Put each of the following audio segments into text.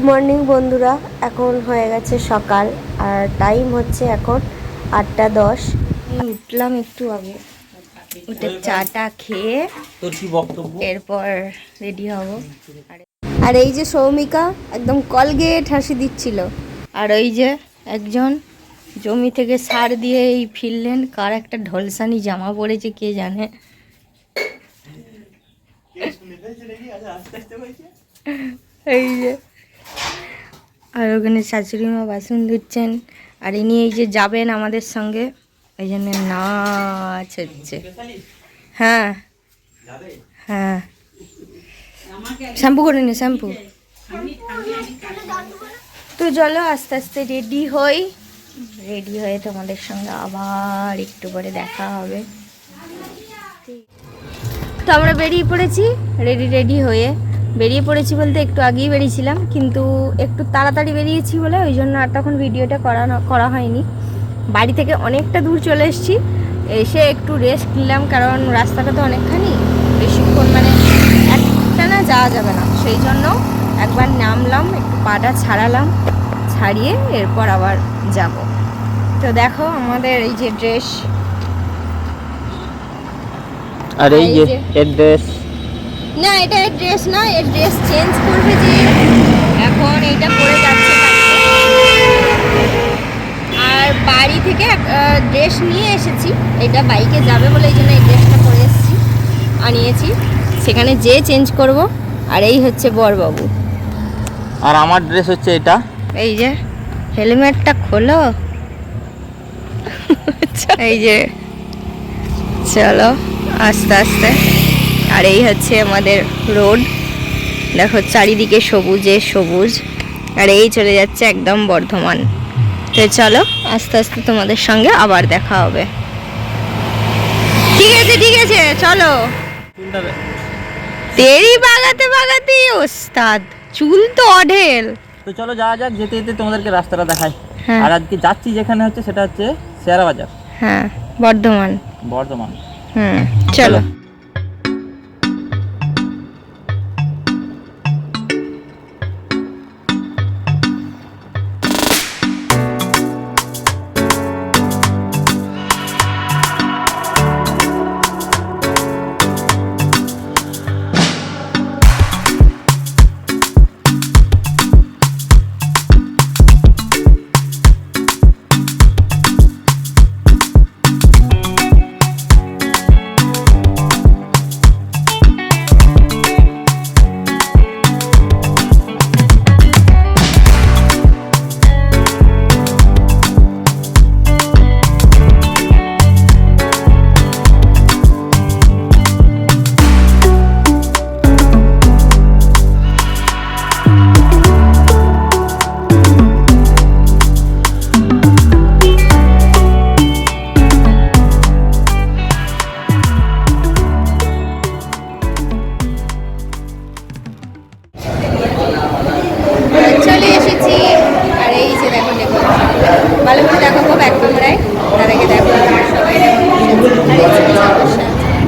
Morning বন্ধুরা, এখন হয়ে গেছে সকাল আর টাইম হচ্ছে এখন 8:10। উঠলাম একটু আগে, উঠে চাটা খেয়ে এরপর রেডি হব। আর এই যে সৌমিকা একদম কলগেট হাসি দিচ্ছিল। আর ওই যে একজন জমি থেকে সার দিয়ে এই ফিরলেন, কার একটা ঢলসানি জামা পড়েছে কে জানে। এই যে আর ওখানে শাশুড়ি মা বাসন ধুচ্ছেন। আর ইনি এই যে যাবেন আমাদের সঙ্গে, এই জন্য নাচ হচ্ছে। হ্যাঁ হ্যাঁ, শ্যাম্পু করে নি, শ্যাম্পু। তো চলো আস্তে আস্তে রেডি হই, রেডি হয়ে তোমাদের সঙ্গে আবার একটু পরে দেখা হবে। তো আমরা বেরিয়ে পড়েছি, রেডি হয়ে বেরিয়ে পড়েছি বলতে একটু আগেই বেরিয়েছিলাম, কিন্তু একটু তাড়াতাড়ি বেরিয়েছি বলে ওই জন্য আর তখন ভিডিওটা করা হয়নি। বাড়ি থেকে অনেকটা দূর চলে এসেছি, এসে একটু রেস্ট নিলাম, কারণ রাস্তাটা তো অনেকখানি, বেশিক্ষণ মানে একটা না যাওয়া যাবে না, সেই জন্য একবার নামলাম, একটু পাটা ছাড়ালাম, ছাড়িয়ে এরপর আবার যাব। তো দেখো আমাদের এই যে ড্রেস, আর এই যে এর ড্রেস না, এটা এর ড্রেস না, এর ড্রেস চেঞ্জ করবে যে এখন এইটা পরে যাচ্ছে। আর বাড়ি থেকে ড্রেস নিয়ে এসেছি, এটা বাইকে যাবে বলে এই জন্য এই ড্রেসটা পরে এসেছি, আনিয়েছি, সেখানে যে চেঞ্জ করব। আর এই হচ্ছে বরবাবু, আর আমার ড্রেস হচ্ছে এটা। এই যে হেলমেটটা খোলো। এই যে চলো আস্তে আস্তে। আর এই হচ্ছে আমাদের রোড, দেখো চারিদিকে সবুজে সবুজ, আর এই চলে যাচ্ছে একদম বর্ধমান। তো চলো আস্তে আস্তে তোমাদের সঙ্গে আবার দেখা হবে। ঠিক আছে ঠিক আছে, চলো। তেরি বাগাতে বাগাতে ওস্তাদ, চুল তো অঢেল। তো চলো যাওয়া যাক, যেতে যেতে তোমাদেরকে রাস্তাটা দেখাই। হ্যাঁ। আর আজকে যাচ্ছি যেখানে হচ্ছে সেটা হচ্ছে শেয়ারা বাজার। হ্যাঁ, বর্ধমান। চলো।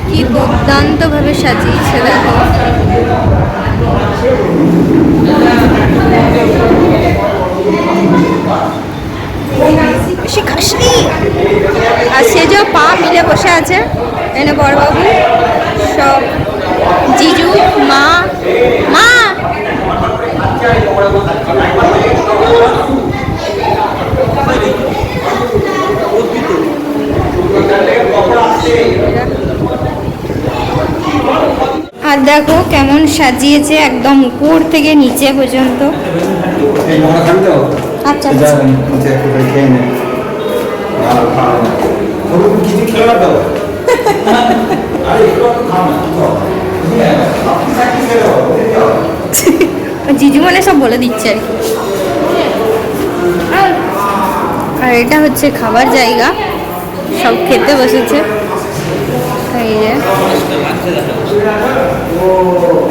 কি দুর্দান্ত ভাবে সাজিয়েছে দেখো। বেশি খাসনি। আর সে যে পা মিলে বসে আছে, এনে বড়বাবু সব, জিজু, মা মা আর দেখো কেমন সাজিয়েছে, একদম উপর থেকে নিচে পর্যন্ত। আচ্ছা জিজু মানে সব বলে দিচ্ছে আর কি। আর এটা হচ্ছে খাবার জায়গা, সব খেতে বসেছে। এই যে,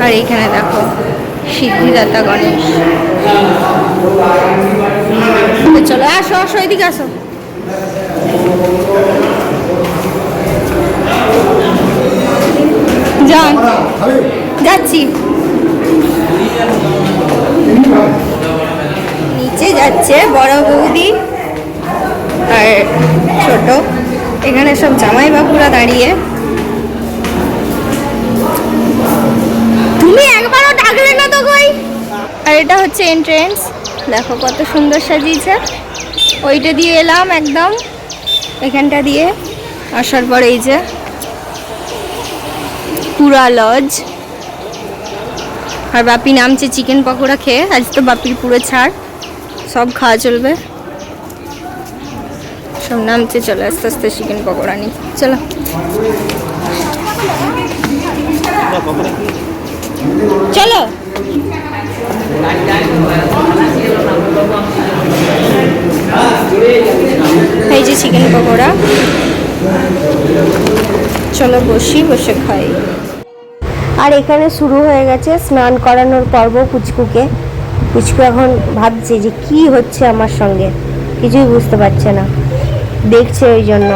আর এইখানে দেখো সিদ্ধিদাতা গণেশ। চলো আসো আসো, এদিকে আসো। যান, যাচ্ছি। যাচ্ছে বড় বৌদি আর ছোট, এখানে সব জামাই বাবুরা দাঁড়িয়ে। তুমি একবারও ডাকলে না তো কই। আর এটা হচ্ছে এন্ট্রেন্স, দেখো কত সুন্দর সাজিয়েছে। ওইটা দিয়ে এলাম একদম, এখানটা দিয়ে আসার পর এই যে পুরা লজ। আর বাপি নামছে চিকেন পকোড়া খেয়ে, আজ তো বাপির পুরো ছাড়, সব খাওয়া চলবে। সব নামছে, চলো আস্তে আস্তে চিকেন পকোড়া নি, চলো। চলো এই যে চিকেন পকোড়া, চলো বসি, বসে খাই। আর এখানে শুরু হয়ে গেছে স্নান করানোর পর্ব পুচকুকে। পুচকু এখন ভাবছে যে কি হচ্ছে আমার সঙ্গে, কিছুই বুঝতে পারছে না, দেখছে ওই জন্য।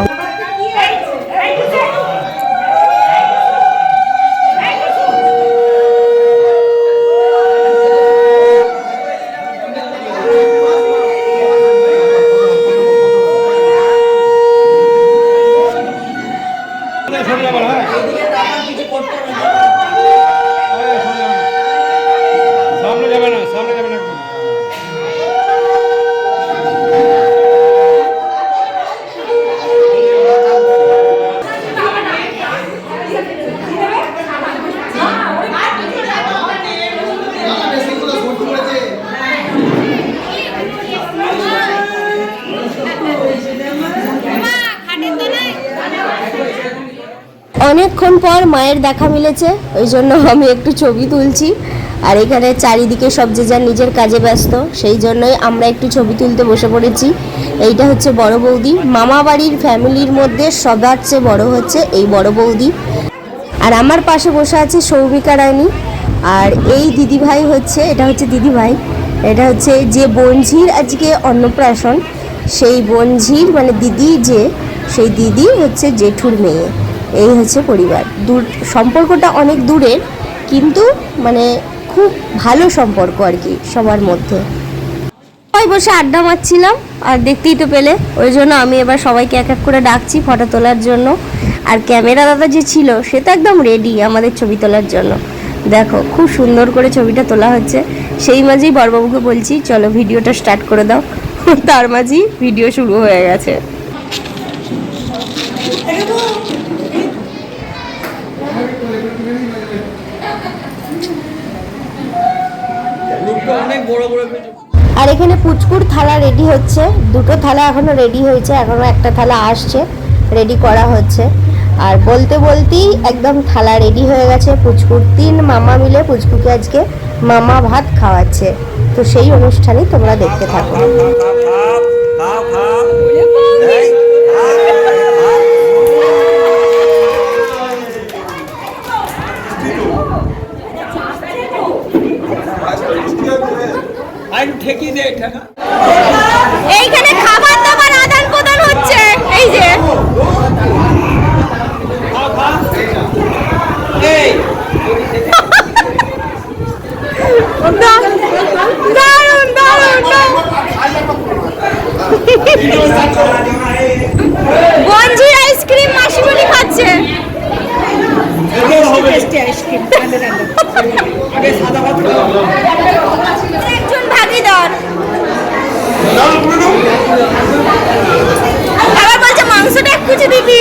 অনেকক্ষণ পর মায়ের দেখা মিলেছে, ওই জন্য আমি একটু ছবি তুলছি। আর এখানে চারিদিকে সব যে যার নিজের কাজে ব্যস্ত, সেই জন্যই আমরা একটু ছবি তুলতে বসে পড়েছি। এইটা হচ্ছে বড় বৌদি, মামা বাড়ির ফ্যামিলির মধ্যে সবার চেয়ে বড় হচ্ছে এই বড় বৌদি। আর আমার পাশে বসে আছে সৌমিকা রানী। আর এই দিদিভাই হচ্ছে, এটা হচ্ছে দিদিভাই, এটা হচ্ছে যে বোনঝির আজকে অন্নপ্রাশন, সেই বোনঝির মানে দিদি যে, সেই দিদি হচ্ছে জেঠুর মেয়ে। এই হচ্ছে পরিবার, দূর সম্পর্কটা অনেক দূরের, কিন্তু মানে খুব ভালো সম্পর্ক আর কি সবার মধ্যে। সবাই বসে আড্ডা মারছিলাম, আর দেখতেই তো পেলে, ওই জন্য আমি এবার সবাইকে এক এক করে ডাকছি ফটো তোলার জন্য। আর ক্যামেরা দাদা যে ছিল সে তো একদম রেডি আমাদের ছবি তোলার জন্য। দেখো খুব সুন্দর করে ছবিটা তোলা হচ্ছে। সেই মাঝেই বড়বাবুকে বলছি চলো ভিডিওটা স্টার্ট করে দাও, তার মাঝেই ভিডিও শুরু হয়ে গেছে। আর এখানে পুচকুর থালা রেডি হচ্ছে, দুটো থালা এখনো রেডি হয়েছে, এখনো একটা থালা আসছে, রেডি করা হচ্ছে। আর বলতে বলতেই একদম থালা রেডি হয়ে গেছে। পুচকুর 3 মামা মিলে পুচকুকে আজকে মামা ভাত খাওয়াচ্ছে, তো সেই অনুষ্ঠানই তোমরা দেখতে থাকো। এইখানে খাবার দাবার আদান প্রদান হচ্ছে, এই যে দারুন দারুন। গঞ্জির আইসক্রিম মাসিমণি খাচ্ছে। একজন ভাগিদার আবার বলছে মাংসটা এক কুচি দিবি।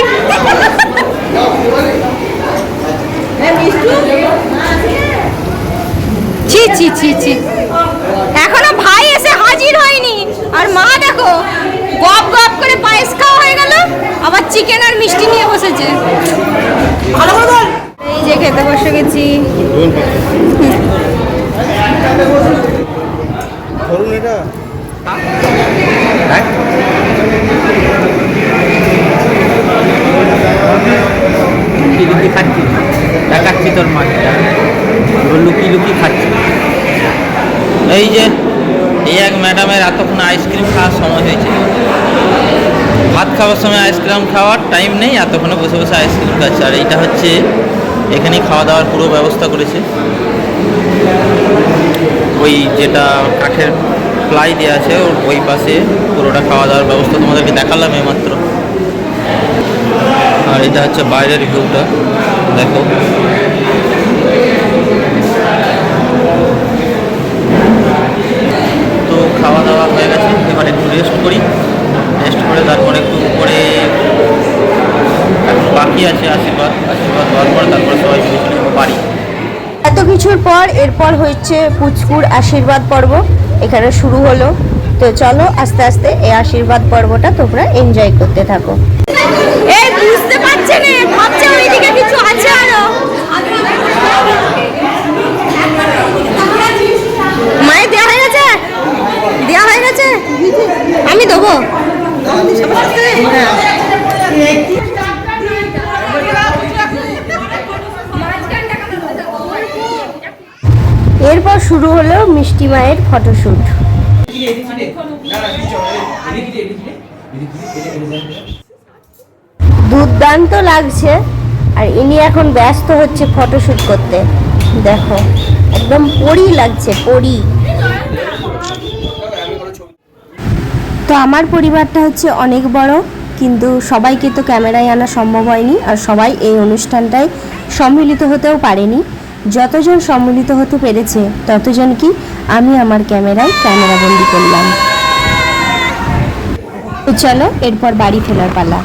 ছি ছি ছি ছি, এখনো ভাই এসে হাজির হয়নি, আর মা দেখো গপ গপ করে পায়েস খাওয়া হয়ে গেল, আবার চিকেন আর মিষ্টি নিয়ে বসেছে। এই যে খেতে বসে গেছি। দেখাচ্ছি তোর মাছটা, লুকিয়ে লুকিয়ে খাচ্ছি। এই যে এই এক ম্যাডামের এতক্ষণ আইসক্রিম খাওয়ার সময় হয়েছে, ভাত খাওয়ার সময় আইসক্রিম খাওয়ার টাইম নেই, এতক্ষণে বসে বসে আইসক্রিম খাচ্ছে। আর এইটা হচ্ছে এখানেই খাওয়া দাওয়ার পুরো ব্যবস্থা করেছে, ওই যেটা কাঠের প্লাই দেওয়া আছে ওর ওই পাশে, পুরোটা খাওয়া দাওয়ার ব্যবস্থা তোমাদেরকে দেখালাম এইমাত্র। আর এটা হচ্ছে বাইরের ভিউটা, দেখো। তো খাওয়া দাওয়া হয়ে গেছে, এবার একটু রেস্ট করি। রেস্ট করে তারপর একটু উপরে বাকি আছে আশীর্বাদ হওয়ার পর তারপরে সবাই মিলে চলে যাবো বাড়ি। এত কিছুর পর এরপর হচ্ছে পুচকুর আশীর্বাদ পর্ব এখানে শুরু হলো। তো চলো আস্তে আস্তে এই আশীর্বাদ পর্বটা তোমরা এনজয় করতে থাকো। এই বুঝতে পারছে না, ভাবছে ওইদিকে কিছু আছে আরো। মায়ের দেওয়া হয়ে গেছে, দেওয়া হয়ে গেছে, আমি দেবো। এরপর শুরু হলো মিষ্টি মায়ের ফটোশ্যুট। দুর্দান্ত লাগছে। আর ইনি এখন ব্যস্ত হচ্ছে ফটোশ্যুট করতে, দেখো একদম পরি লাগছে, পরি। তো আমার পরিবারটা হচ্ছে অনেক বড়, কিন্তু সবাইকে তো ক্যামেরায় আনা সম্ভব হয়নি, আর সবাই এই অনুষ্ঠানটায় সম্মিলিত হতেও পারেনি। যতজন সম্মিলিত হতে পেরেছে ততজন কি আমি আমার ক্যামেরায় ক্যামেরাবন্দি করলাম। তো চলো এরপর বাড়ি ফেরার পালা।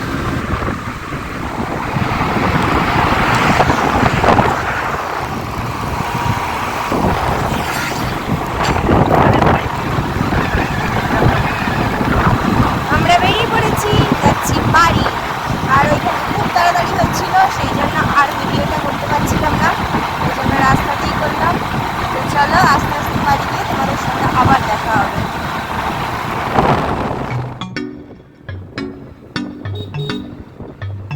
আমরা বেরিয়ে পড়েছি, যাচ্ছি বাড়ি। আর ওইখানে খুব তাড়াতাড়ি হচ্ছিল, সেই জন্য আর ভিডিওটা করতে পারছিলাম না, ওই জন্য রাস্তাতেই করলাম। তো চলো আস্তে আস্তে বাড়ি গিয়ে তোমাদের সঙ্গে আবার দেখা হবে।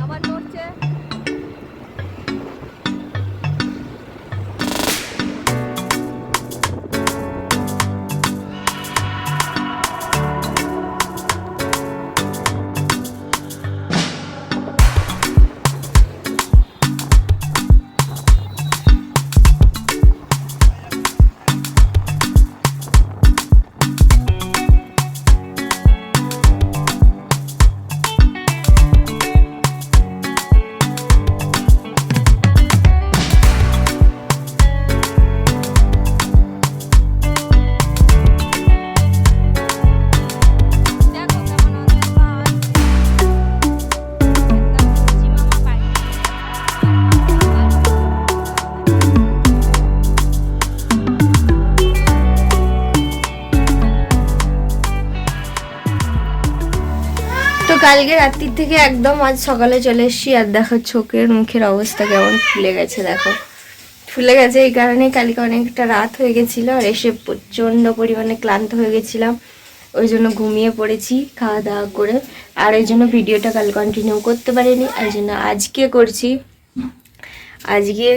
আবার নড়ছে। কালকে রাত্রির থেকে একদম আজ সকালে চলে এসেছি। আর দেখো চোখের মুখের অবস্থা কেমন ফুলে গেছে, দেখো ফুলে গেছে। এই কারণে কালকে অনেকটা রাত হয়ে গেছিলো, আর এসে প্রচণ্ড পরিমাণে ক্লান্ত হয়ে গেছিলাম, ওই জন্য ঘুমিয়ে পড়েছি খাওয়া দাওয়া করে। আর এই জন্য ভিডিওটা কাল কন্টিনিউ করতে পারিনি, এই জন্য আজকে করছি। আজকে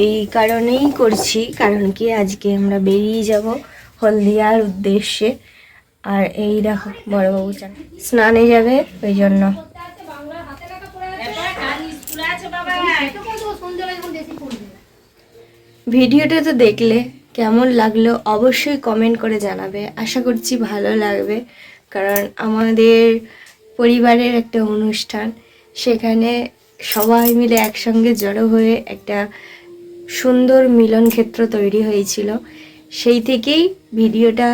এই কারণেই করছি, কারণ কি আজকে আমরা বেরিয়ে যাব হলদিয়ার উদ্দেশ্যে। আর এই দেখো বড়বাবু স্নানে যাবে, ওই জন্য। ভিডিওটা তো দেখলে কেমন লাগলো অবশ্যই কমেন্ট করে জানাবে, আশা করছি ভালো লাগবে। কারণ আমাদের পরিবারের একটা অনুষ্ঠান, সেখানে সবাই মিলে একসঙ্গে জড়ো হয়ে একটা সুন্দর মিলন ক্ষেত্র তৈরি হয়েছিল। সেই থেকেই ভিডিওটা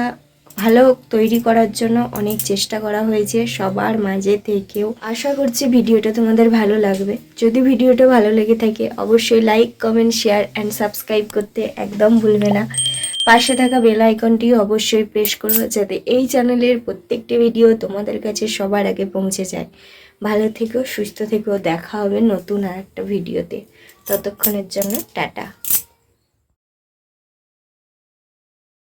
ভালো তৈরি করার জন্য অনেক চেষ্টা করা হয়েছে সবার মাঝে থেকেও। আশা করছি ভিডিওটা তোমাদের ভালো লাগবে। যদি ভিডিওটা ভালো লেগে থাকে অবশ্যই like, comment, share and subscribe করতে একদম ভুলবে না। পাশে থাকা বেল আইকনটিও অবশ্যই প্রেস করো, যাতে এই চ্যানেলের প্রত্যেকটি ভিডিও তোমাদের কাছে সবার আগে পৌঁছে যায়। ভালো থেকো, সুস্থ থেকো, দেখা হবে নতুন আর একটা ভিডিওতে। ততক্ষণের জন্য টাটা।